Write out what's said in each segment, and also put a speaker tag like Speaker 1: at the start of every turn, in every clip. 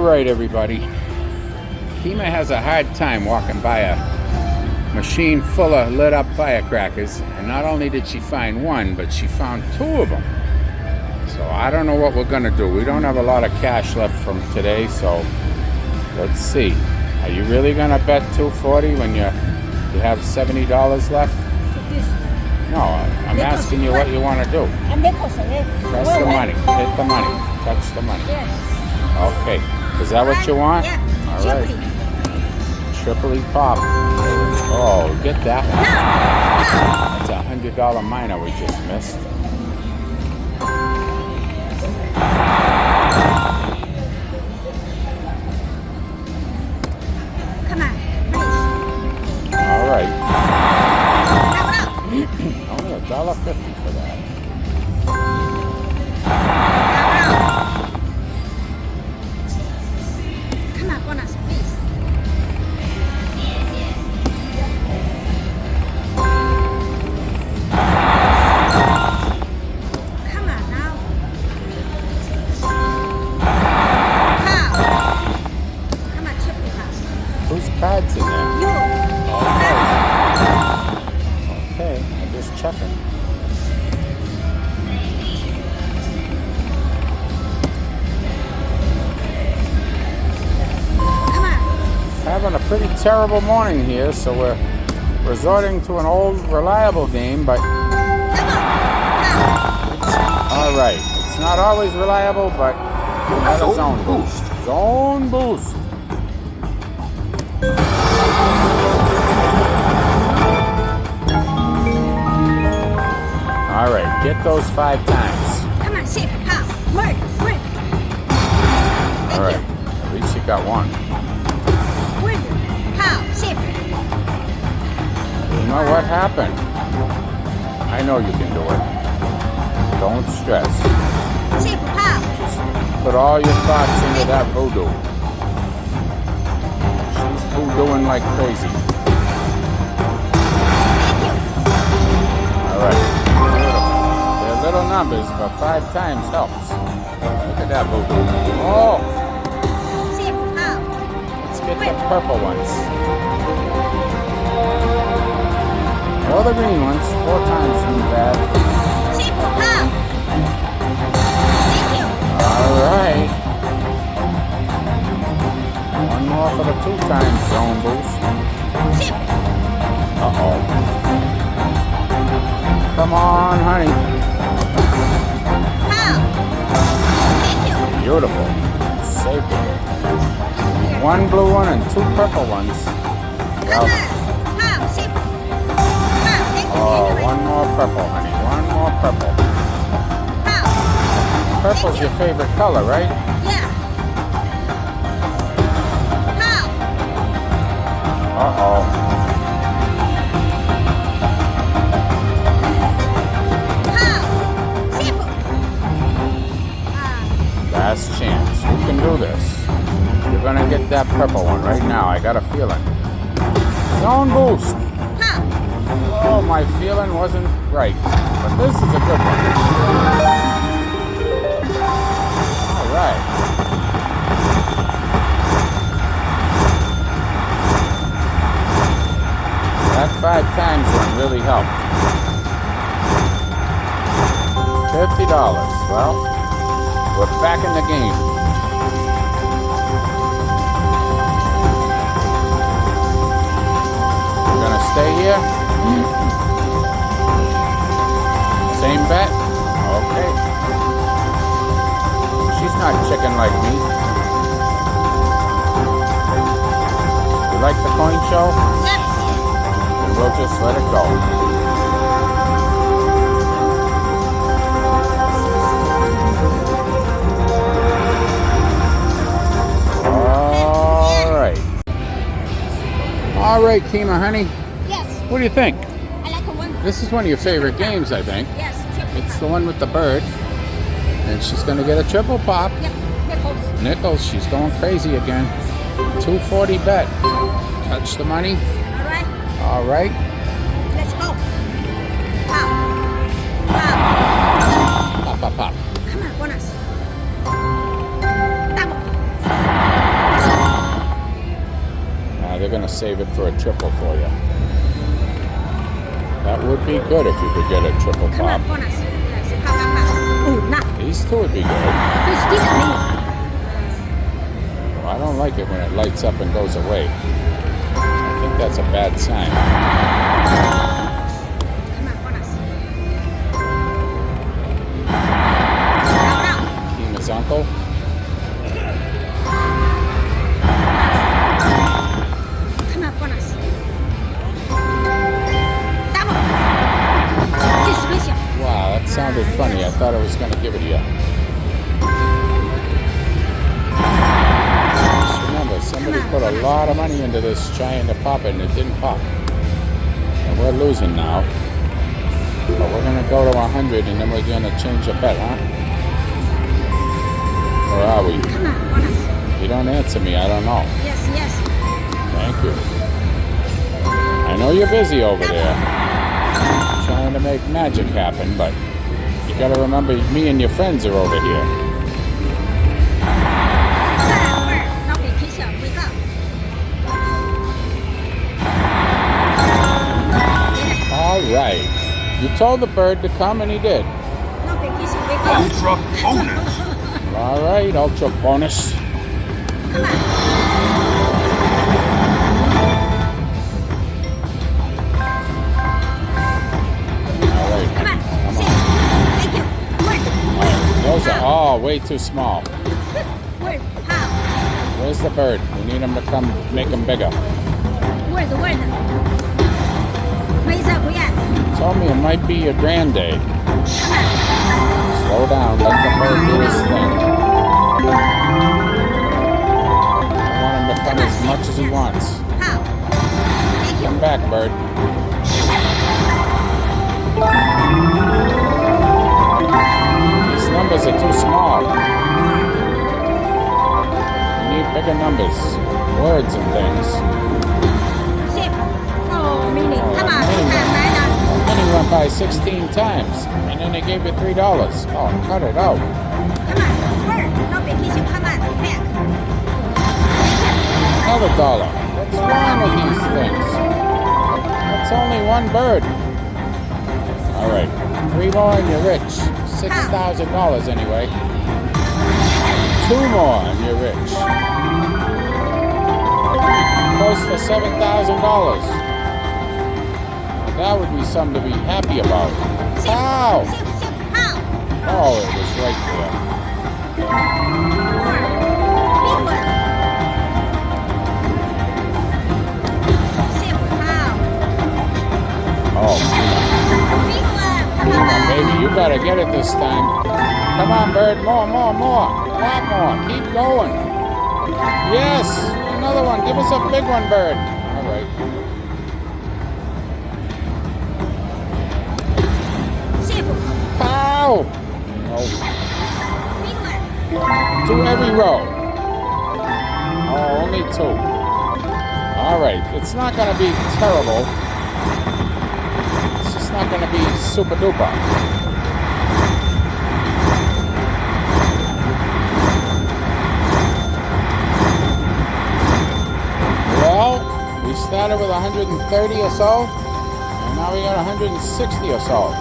Speaker 1: Alright everybody, Kima has a hard time walking by a machine full of lit up firecrackers, and not only did she find one, but she found two of them. So I don't know what we're gonna do. We don't have a lot of cash left from today, so let's see. Are you really gonna bet $240 when you have $70 left? No, I'm asking you what you want to do. Press the money, hit the money, touch the money. Okay, is that what you want?
Speaker 2: Yeah.
Speaker 1: All right. Triply pop. Oh, get that one. That's a $100 minor we just missed.
Speaker 2: Come on, please.
Speaker 1: All right. Only $1.50 for that.
Speaker 2: Come on, bonus, please. Come on now. Pow. Come on, triple pow.
Speaker 1: Whose card's in there?
Speaker 2: You.
Speaker 1: Okay, I'm just checking.
Speaker 2: Come on.
Speaker 1: Having a pretty terrible morning here, so we're resorting to an old reliable game, but
Speaker 2: Come on. Pow.
Speaker 1: all right. It's not always reliable, but we got a zone boost. Zone boost. All right, get those 5 times.
Speaker 2: Come on, sip, pow. Work, work.
Speaker 1: All right, at least you got one.
Speaker 2: Work. Pow, sip.
Speaker 1: You know what happened? I know you can do it. Don't stress.
Speaker 2: Sip, pow.
Speaker 1: Just put all your thoughts into that voodoo. She's voodooing like crazy.
Speaker 2: Thank you.
Speaker 1: All right. They're little numbers, but 5 times helps. Look at that voodoo. Oh,
Speaker 2: Sip, pow.
Speaker 1: let's get the purple ones. Or the green ones. 4 times isn't bad.
Speaker 2: Sip, pow. Thank you.
Speaker 1: All right. One more for the 2 times zone boost.
Speaker 2: Sip.
Speaker 1: Uh-oh. Come on, honey.
Speaker 2: Pow. Thank you.
Speaker 1: Beautiful. Saved it. 1 blue one and 2 purple ones.
Speaker 2: Come
Speaker 1: Well,
Speaker 2: on. Pow, sip. Pow, thank you.
Speaker 1: oh, 1 more purple, honey. 1 more purple.
Speaker 2: Pow.
Speaker 1: Purple's your favorite color, right?
Speaker 2: Yeah. Pow.
Speaker 1: Uh-oh.
Speaker 2: Pow. Sip.
Speaker 1: Last chance. Who can do this? You're gonna get that purple one right now. I got a feeling. Zone boost.
Speaker 2: Pow.
Speaker 1: Oh, my feeling wasn't right, but this is a good one. All right. That 5 times one really helped. $50. Well, we're back in the game. We're gonna stay here. Same bet? Okay. She's not chicken like me. You like the coin show?
Speaker 2: Yep.
Speaker 1: Then we'll just let it go. All right, Kima, honey.
Speaker 2: Yes.
Speaker 1: What do you think?
Speaker 2: I like the one.
Speaker 1: This is one of your favorite games, I think.
Speaker 2: Yes. Triple
Speaker 1: It's
Speaker 2: pow.
Speaker 1: the one with the bird. And she's going to get a triple pop.
Speaker 2: Yep. Nickels.
Speaker 1: Nickels, she's going crazy again. $240 bet. Touch the money.
Speaker 2: All right.
Speaker 1: All right.
Speaker 2: Let's go. Pow. Pow.
Speaker 1: Pop, pop, pop.
Speaker 2: Come on, bonus. Double.
Speaker 1: save it for a triple for you. That would be good if you could get a triple
Speaker 2: Come
Speaker 1: pop.
Speaker 2: on, bonus. Yes, pop. Ooh, not.
Speaker 1: These two would be good.
Speaker 2: Fish did me.
Speaker 1: Well, I don't like it when it lights up and goes away. I think that's a bad sign.
Speaker 2: Come on, bonus. Now.
Speaker 1: Kima's uncle.
Speaker 2: Come on, bonus. Double. Distribution.
Speaker 1: Wow, that sounded funny. I thought I was going to give it to you. Just remember, somebody put a lot of money into this trying to pop it, and it didn't pop. And we're losing now. But we're going to go to 100, and then we're going to change the bet, huh? Where are we?
Speaker 2: Come on, bonus.
Speaker 1: You don't answer me. I don't know.
Speaker 2: Yes, yes.
Speaker 1: Thank you. I know you're busy over there, trying to make magic happen, but you gotta remember me and your friends are over here.
Speaker 2: No vacation. Wake up.
Speaker 1: All right. You told the bird to come, and he did.
Speaker 2: No vacation. Wake up.
Speaker 3: Ultra bonus.
Speaker 1: All right, ultra bonus.
Speaker 2: Come on.
Speaker 1: All right.
Speaker 2: Come on.
Speaker 1: Come
Speaker 2: Sit.
Speaker 1: on.
Speaker 2: Thank you. Word.
Speaker 1: All right. Those are all way too small.
Speaker 2: Word. How?
Speaker 1: Where's the bird? We need him to come make him bigger.
Speaker 2: Word. Word. 没事，不要。
Speaker 1: Told me it might be your granddad. Slow down. Let the bird do his thing. I want him to come as much as he wants.
Speaker 2: How? Thank you.
Speaker 1: Come back, bird. These numbers are too small. You need bigger numbers, words and things.
Speaker 2: Sit. Oh, meaning.
Speaker 1: Oh,
Speaker 2: Come on.
Speaker 1: meaning.
Speaker 2: Come on.
Speaker 1: Then he went by 16 times, and then they gave you $3. Oh, cut it out.
Speaker 2: Come on. Word. No vacation. Come on. Back.
Speaker 1: Another $1. What's wrong with these things? That's only one bird. All right, 3 more and you're rich. $6,000 anyway. 2 more and you're rich. Close to $7,000. That would be something to be happy about. Wow!
Speaker 2: Sit. How?
Speaker 1: Oh, it was right there.
Speaker 2: More. Big one. Sit. How?
Speaker 1: Oh,
Speaker 2: Big one. Come
Speaker 1: come on,
Speaker 2: on.
Speaker 1: baby, you better get it this time. Come on, bird, more. A lot more. Keep going. Yes, another one. Give us a big one, bird. All right.
Speaker 2: Sit.
Speaker 1: Pow! No.
Speaker 2: Big one.
Speaker 1: 2 every row. Oh, only 2. All right. It's not going to be terrible. It's just not going to be super duper. Well, we started with 130 or so, and now we got 160 or so.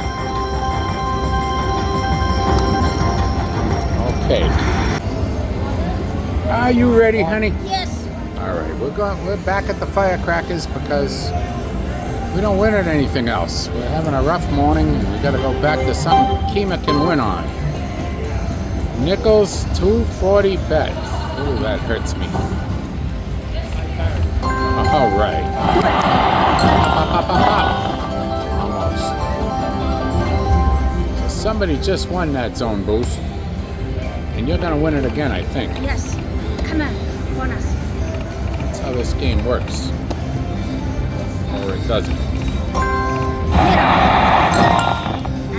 Speaker 1: Okay. Are you ready, honey?
Speaker 2: Yes.
Speaker 1: All right, we're back at the Firecrackers because we don't win at anything else. We're having a rough morning, and we got to go back to something Kima can win on. Nickels 240 bet. Ooh, that hurts me. All right. Almost. So somebody just won that zone boost, and you're gonna win it again, I think.
Speaker 2: Yes. Come on. Bonus.
Speaker 1: That's how this game works. Or it doesn't.
Speaker 2: I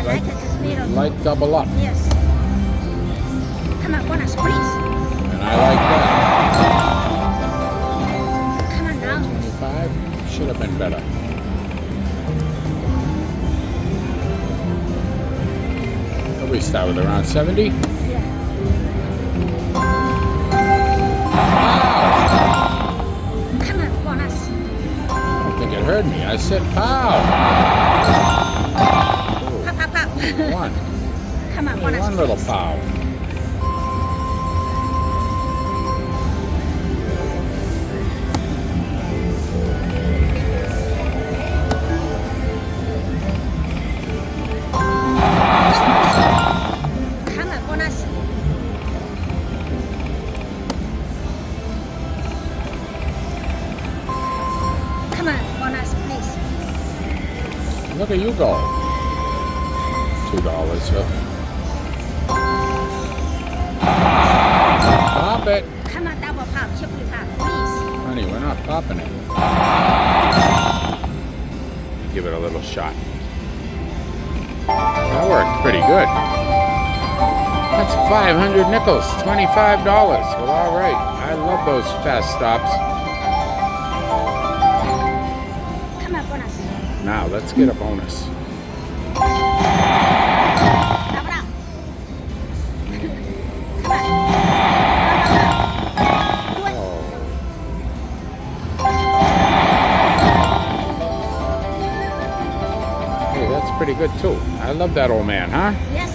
Speaker 2: like it. This middle.
Speaker 1: Like double up.
Speaker 2: Yes. Come on, bonus, please.
Speaker 1: And I like that.
Speaker 2: Come on now.
Speaker 1: 25 should have been better. What do we start with, around 70?
Speaker 2: Yeah.
Speaker 1: Wow!
Speaker 2: Come on, bonus.
Speaker 1: heard me. I said pow.
Speaker 2: Pop, pop, pop.
Speaker 1: One.
Speaker 2: Come on,
Speaker 1: Only
Speaker 2: bonus.
Speaker 1: one little
Speaker 2: please.
Speaker 1: pow.
Speaker 2: Come on, bonus. Come on, bonus, please.
Speaker 1: Look at you go. $2. Pop it.
Speaker 2: Come on, double pop, triple pop, please.
Speaker 1: Honey, we're not popping it. Give it a little shot. That worked pretty good. That's 500 nickels, $25. Well, all right. I love those fast stops.
Speaker 2: Come on, bonus.
Speaker 1: Now, let's get a bonus.
Speaker 2: Double up. Do it.
Speaker 1: Oh. Hey, that's pretty good too. I love that old man, huh?
Speaker 2: Yes.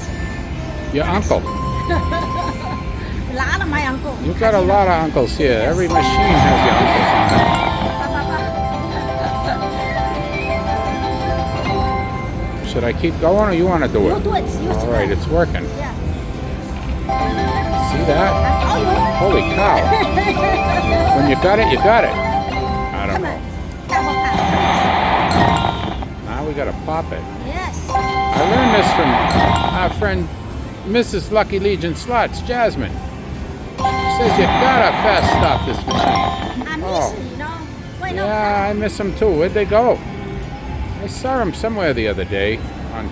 Speaker 1: Your uncle.
Speaker 2: A lot of my uncle.
Speaker 1: You got a lot of uncles here. Every machine has your uncles on it. Should I keep going or you want to do
Speaker 2: You
Speaker 1: it?
Speaker 2: do it. You
Speaker 1: All right, it's working.
Speaker 2: Yeah.
Speaker 1: See that?
Speaker 2: I told you.
Speaker 1: Holy cow. When you got it, you got it. I don't
Speaker 2: Come
Speaker 1: know.
Speaker 2: on. Double pop.
Speaker 1: Now we got to pop it.
Speaker 2: Yes.
Speaker 1: I learned this from our friend Mrs. Lucky Legion Slots, Jasmine. She says you gotta fast stop this machine.
Speaker 2: I miss
Speaker 1: Oh.
Speaker 2: it, you know. Why not?
Speaker 1: Yeah, I miss them too. Where'd they go? I saw them somewhere the other day on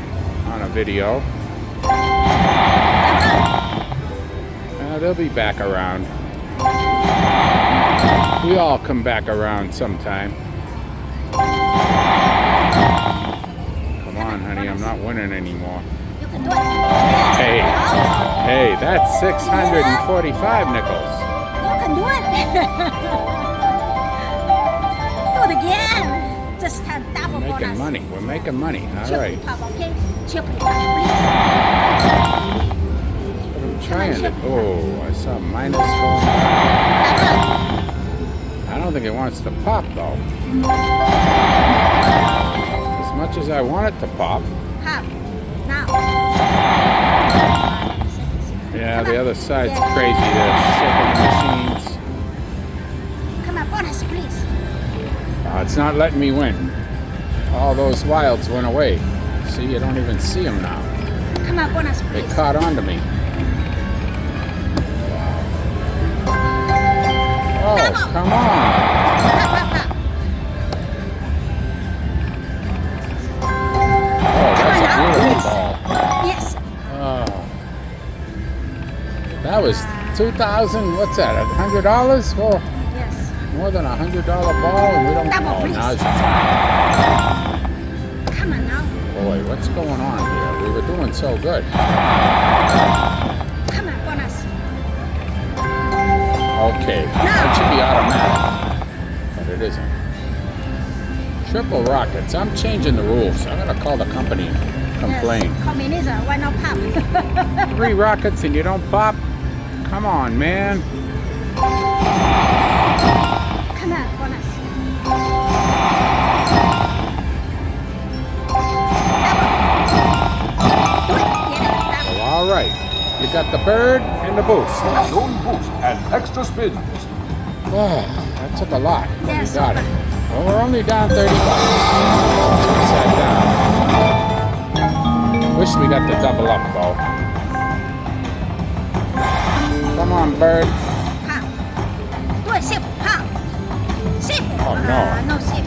Speaker 1: a video. They'll be back around. We all come back around sometime. Come on, honey, I'm not winning anymore.
Speaker 2: You can do it.
Speaker 1: Hey,
Speaker 2: Yes.
Speaker 1: hey, that's 645 nickels.
Speaker 2: You can do it. Do it again. Just have double
Speaker 1: We're making
Speaker 2: bonus.
Speaker 1: money. We're making money. All
Speaker 2: Triple
Speaker 1: right.
Speaker 2: pop, okay? Triple pop, please.
Speaker 1: I'm trying to. Oh, I saw minus going down. I don't think it wants to pop though. As much as I want it to pop.
Speaker 2: Pop. Now.
Speaker 1: Yeah, the other side's crazy. They're shaking the machines.
Speaker 2: Come on, bonus, please.
Speaker 1: It's not letting me win. All those wilds went away. See, you don't even see them now.
Speaker 2: Come on, bonus,
Speaker 1: They
Speaker 2: please.
Speaker 1: caught on to me. Oh, come on.
Speaker 2: Pop, pop, pop.
Speaker 1: Oh, that's a beautiful ball.
Speaker 2: Yes.
Speaker 1: Oh. That was 2,000, what's that, $100? Well,
Speaker 2: Yes.
Speaker 1: more than $100 ball, and we don't.
Speaker 2: Double,
Speaker 1: Oh,
Speaker 2: please.
Speaker 1: now it's a tie.
Speaker 2: Come on now.
Speaker 1: Boy, what's going on here? We were doing so good.
Speaker 2: Come on, bonus.
Speaker 1: Okay, that should be automatic, but it isn't. Triple rockets. I'm changing the rules. I'm gonna call the company and complain.
Speaker 2: Yes. Communism. Why not pop?
Speaker 1: 3 rockets and you don't pop? Come on, man.
Speaker 2: Come on, bonus. Double. Do it. Get it. Double.
Speaker 1: Well, all right. You got the bird and the boost.
Speaker 3: Zone boost and extra spins.
Speaker 1: Oh, that took a lot, but
Speaker 2: Yes,
Speaker 1: we got
Speaker 2: super.
Speaker 1: it. Well, we're only down $30. We sat down. Wish we got the double up, though. Come on, bird.
Speaker 2: Pop. Do it. Sip. Pop. Sip.
Speaker 1: Oh, no.
Speaker 2: No sip.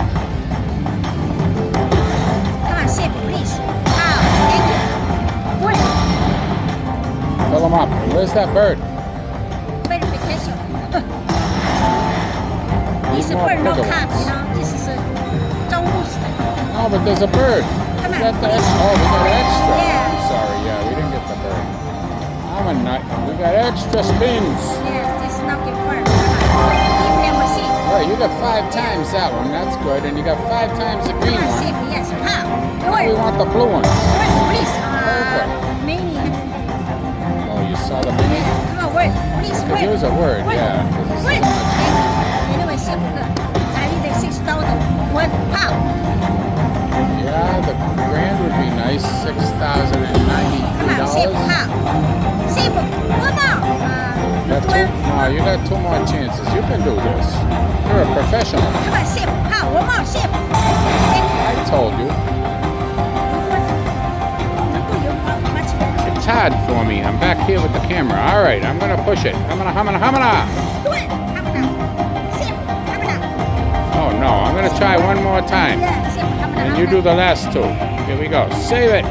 Speaker 2: Come on, sip, please. Pop. Thank you. Do it.
Speaker 1: Fill them up. Where's that bird?
Speaker 2: Verification. This is
Speaker 1: more
Speaker 2: for no
Speaker 1: bigger
Speaker 2: carbs,
Speaker 1: ones.
Speaker 2: you know. This is a don't boost.
Speaker 1: Oh, but there's a bird.
Speaker 2: Come
Speaker 1: We
Speaker 2: on,
Speaker 1: got the
Speaker 2: please.
Speaker 1: extra. Oh, we got extra.
Speaker 2: Yeah.
Speaker 1: I'm sorry. Yeah, we didn't get the bird. I'm a nut. We got extra spins.
Speaker 2: Yes, this is not good for. Keep them machine.
Speaker 1: All right, you got 5 times that one. That's good. And you got 5 times the green
Speaker 2: Come on,
Speaker 1: one.
Speaker 2: safe. Yes. Pow.
Speaker 1: Now we want the blue one.
Speaker 2: Please.
Speaker 1: Perfect.
Speaker 2: Many.
Speaker 1: Oh, you saw the mini?
Speaker 2: Come on, word. Please,
Speaker 1: Could
Speaker 2: word.
Speaker 1: use a word, yeah. 'Cause it's
Speaker 2: Word.
Speaker 1: too much.
Speaker 2: Anyway, safe. I need the 6,000. One pow.
Speaker 1: Yeah, the grand would be nice. $6,093.
Speaker 2: Come on, safe. Pow. Safe. One more.
Speaker 1: You got two? No, you got 2 more chances. You can do this. You're a professional.
Speaker 2: Come on, safe. Pow. One more, safe.
Speaker 1: I told you. It's hard for me. I'm back here with the camera. All right, I'm gonna push it. Hamana.
Speaker 2: Do it. Safe.
Speaker 1: Oh no, I'm gonna try one more time.
Speaker 2: Yeah, safe.
Speaker 1: And you do the last 2. Here we go. Save it.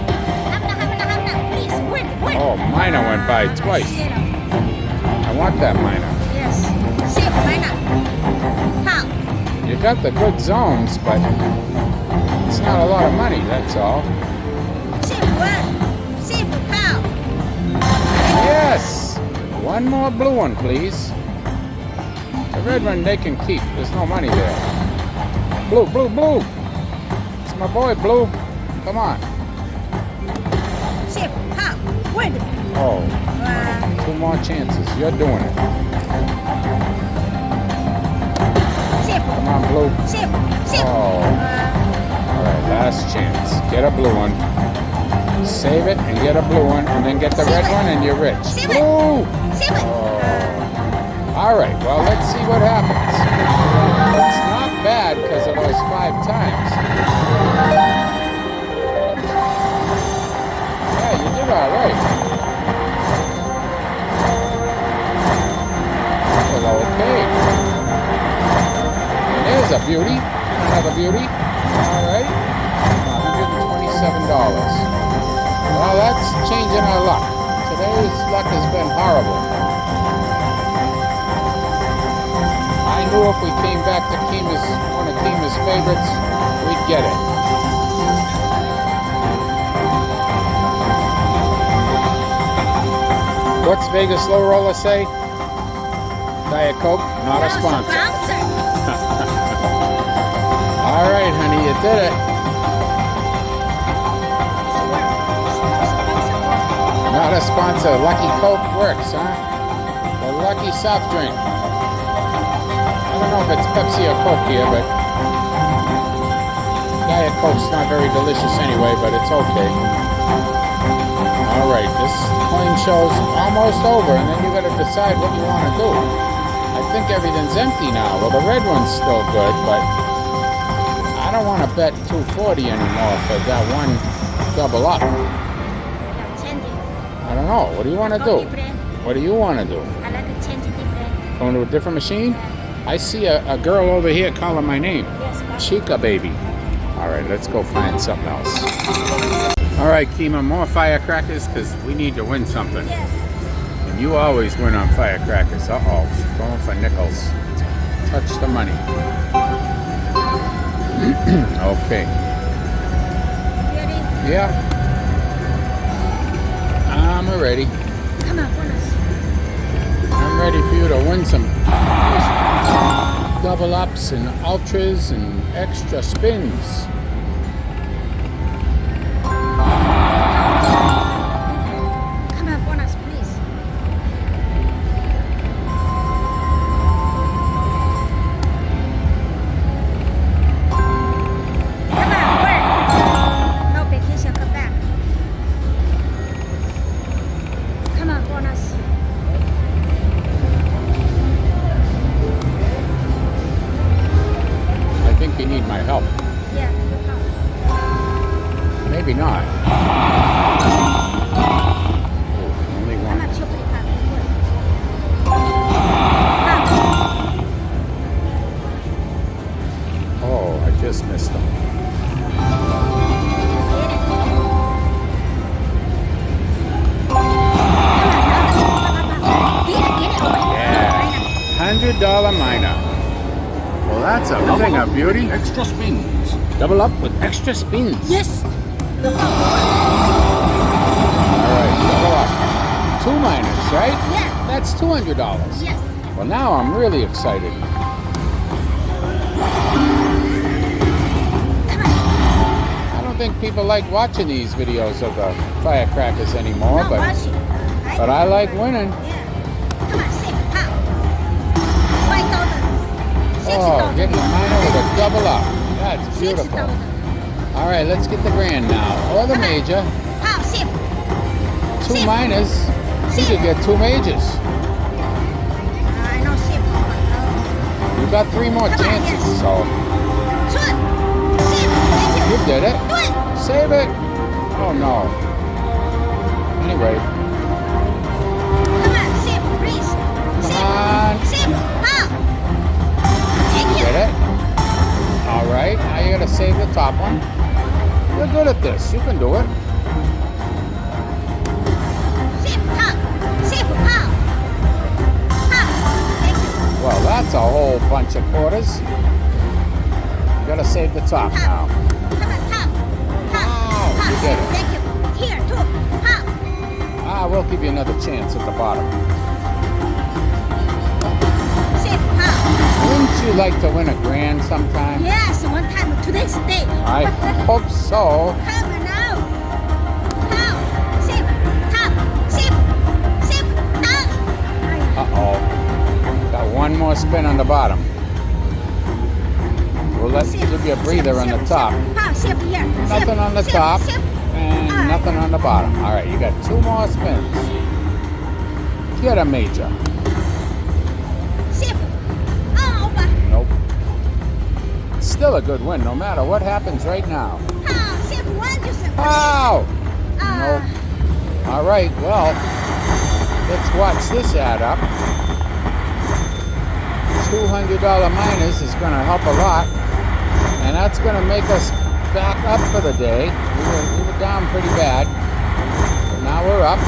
Speaker 2: Please, word.
Speaker 1: Oh, minor went by twice. I want that minor.
Speaker 2: Yes. Safe, minor. Pow.
Speaker 1: You got the good zones, but it's not a lot of money, that's all.
Speaker 2: Safe, word. Safe, pow.
Speaker 1: Yes! One more blue one, please. The red one they can keep. There's no money there. Blue. It's my boy, Blue. Come on.
Speaker 2: Safe, pow. Word.
Speaker 1: Oh, 2 more chances. You're doing it.
Speaker 2: Safe.
Speaker 1: Come on, Blue.
Speaker 2: Safe.
Speaker 1: Oh. All right, last chance. Get a blue one. Save it and get a blue one, and then get the
Speaker 2: Save
Speaker 1: red
Speaker 2: it.
Speaker 1: one, and you're rich.
Speaker 2: Save it.
Speaker 1: Blue!
Speaker 2: Safe.
Speaker 1: All right, well, let's see what happens. It's not bad because of those 5 times. Yeah, you did all right. Well, okay. And there's a beauty. Another beauty. All right. $127. Well, that's changing our luck. Today's luck has been horrible. I knew if we came back to one of Kima's favorites, we'd get it. What's Vegas Low Roller say? Diet Coke, not a sponsor. All right, honey, you did it. Not a sponsor. Lucky Coke works, huh? The Lucky soft drink. I don't know if it's Pepsi or Coke here, but Diet Coke's not very delicious anyway, but it's okay. All right, this coin show's almost over, and then you got to decide what you want to do. I think everything's empty now. Well, the red one's still good, but I don't want to bet 240 anymore for that one double up. I don't know. What do you want to do? What do you want to do?
Speaker 2: I like to change it different.
Speaker 1: Going to a different machine? I see a girl over here calling my name.
Speaker 2: Yes,
Speaker 1: Chica baby. All right, let's go find something else. All right, Kima, more firecrackers because we need to win something.
Speaker 2: Yes.
Speaker 1: And you always win on firecrackers. Uh-oh, going for nickels. Touch the money. Okay.
Speaker 2: Ready?
Speaker 1: Yeah. I'm ready.
Speaker 2: Come on, bonus.
Speaker 1: I'm ready for you to win some double ups and ultras and extra spins.
Speaker 2: Come on, bonus, please. Come on, work. No vacation, come back. Come on, bonus.
Speaker 1: I think you need my help.
Speaker 2: Yeah, you come.
Speaker 1: Maybe not. Only
Speaker 2: Come
Speaker 1: one.
Speaker 2: on, chocolate pop.
Speaker 1: Oh, I just missed them. Yeah. $100 minor. Well, that's a thing of beauty.
Speaker 3: Extra spins.
Speaker 1: Double up with extra spins.
Speaker 2: Yes.
Speaker 1: All right, double up. 2 minors, right?
Speaker 2: Yeah.
Speaker 1: That's $200.
Speaker 2: Yes.
Speaker 1: Well, now I'm really excited. think people like watching these videos of the firecrackers anymore,
Speaker 2: No,
Speaker 1: but
Speaker 2: watch it.
Speaker 1: but I like winning.
Speaker 2: Yeah. Come on, sip. Pow. 5,000. 6,000.
Speaker 1: Oh, getting the minor with a double up. That's beautiful.
Speaker 2: 6,000.
Speaker 1: All right, let's get the grand now, or the major.
Speaker 2: Pow, sip.
Speaker 1: Two
Speaker 2: Sip.
Speaker 1: minors. You could get two majors.
Speaker 2: I know sip.
Speaker 1: You got three more
Speaker 2: Come on,
Speaker 1: chances,
Speaker 2: yes.
Speaker 1: so
Speaker 2: Sip. Sip. Thank
Speaker 1: you
Speaker 2: you.
Speaker 1: did it.
Speaker 2: Do it.
Speaker 1: Save it. Oh no. Anyway,
Speaker 2: Come on, sip, please. Sip.
Speaker 1: on.
Speaker 2: Sip. Pow. Thank you.
Speaker 1: Did it. All right, now you gotta save the top one. You're good at this. You can do it.
Speaker 2: Sip. Pow. Sip. Pow. Pow. Thank you.
Speaker 1: Well, that's a whole bunch of quarters. You gotta save the top now.
Speaker 2: Come on, top.
Speaker 1: Wow,
Speaker 2: Top.
Speaker 1: you did it.
Speaker 2: Thank you. Here, too. Pow.
Speaker 1: We'll give you another chance at the bottom.
Speaker 2: Sip. Pow.
Speaker 1: Wouldn't you like to win a grand sometime?
Speaker 2: Yes, one time. Today's day.
Speaker 1: I hope so.
Speaker 2: Come on now. Pow. Sip. Top. Sip. Sip. Top.
Speaker 1: Uh-oh. Got one more spin on the bottom. We'll let
Speaker 2: Sip.
Speaker 1: give you a breather
Speaker 2: Sip,
Speaker 1: on the
Speaker 2: sip,
Speaker 1: top.
Speaker 2: Sip. Pow. Sip here.
Speaker 1: Nothing
Speaker 2: Sip.
Speaker 1: on the
Speaker 2: Sip.
Speaker 1: top.
Speaker 2: Sip.
Speaker 1: And
Speaker 2: Alright.
Speaker 1: nothing on the bottom. All right, you got two more spins. Get a major.
Speaker 2: Sip. Oh, over.
Speaker 1: Nope. Still a good win, no matter what happens right now.
Speaker 2: Pow. Sip. One, two, sip.
Speaker 1: Wow! Nope. All right, well, let's watch this add up. $200 minus is going to help a lot, and that's going to make us back up for the day. We were down pretty bad, but now we're up.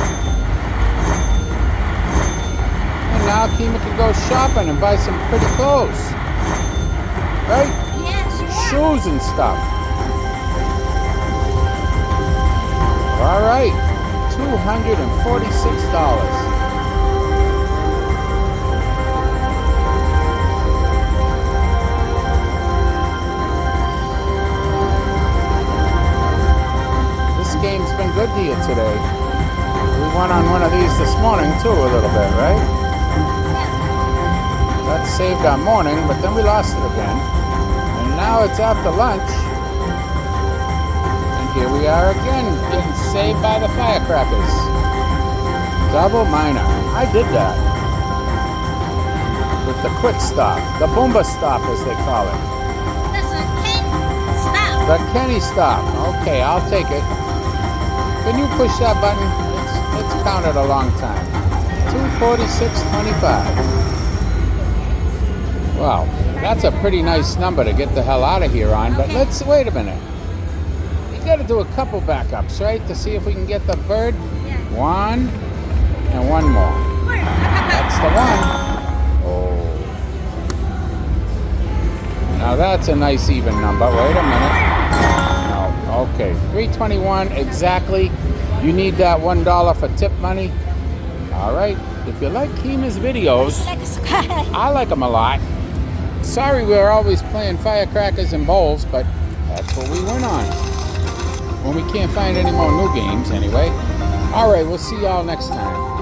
Speaker 1: And now Kima can go shopping and buy some pretty clothes, right?
Speaker 2: Yes, yeah.
Speaker 1: Shoes and stuff. All right, $246. This game's been good to you today. We won on one of these this morning too, a little bit, right? That saved our morning, but then we lost it again. And now it's after lunch. And here we are again, getting saved by the firecrackers. Double minor. I did that. With the quick stop. The Boomba stop, as they call it.
Speaker 2: That's a 10. Stop.
Speaker 1: The Kenny stop. Okay, I'll take it. Can you push that button? It's counted a long time. 246.25. Wow, that's a pretty nice number to get the hell out of here on. But
Speaker 2: Okay.
Speaker 1: let's wait a minute. We got to do a couple backups, right, to see if we can get the bird.
Speaker 2: Yeah.
Speaker 1: One and one more.
Speaker 2: Where?
Speaker 1: That's the one. Oh. Now that's a nice even number. Wait a minute. No. Okay. 321 exactly. You need that $1 for tip money. All right. If you like Kima's videos,
Speaker 2: Like a sky.
Speaker 1: I like them a lot. Sorry we're always playing firecrackers and bowls, but that's what we win on. When we can't find any more new games anyway. All right. We'll see y'all next time.